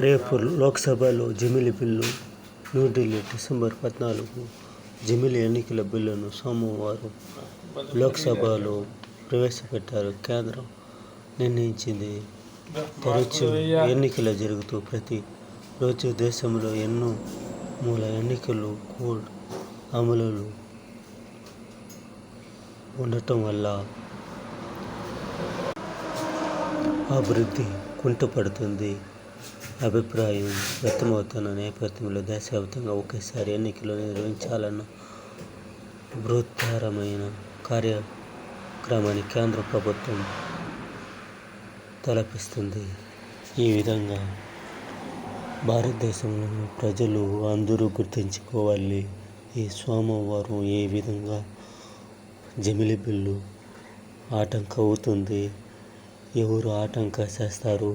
రేపు లోక్సభలో జమిలి bill. New Delhi, December 14 జమిలి ఎన్నికల బిల్లును సోమవారం లోక్సభలో ప్రవేశపెట్టారు. కేంద్రం నిర్ణయించింది. తరచూ ఎన్నికలు జరుగుతూ ప్రతి రోజు దేశంలో ఎన్నో మూల ఎన్నికల కోడ్ అమలులో ఉండటం వల్ల అభివృద్ధి కుంటుపడుతుంది అభిప్రాయం వ్యక్తమవుతున్న నేపథ్యంలో దేశవ్యాప్తంగా ఒకేసారి ఎన్నికలు నిర్వహించాలన్న బృహత్తరమైన కార్యక్రమాన్ని కేంద్ర ప్రభుత్వం తలపిస్తుంది. ఈ విధంగా భారతదేశంలోని ప్రజలు అందరూ గుర్తుంచుకోవాలి. ఈ సోమవారం ఏ విధంగా జమిలి బిల్లు ఆటంకం అవుతుంది, ఎవరు ఆటంకం చేస్తారు,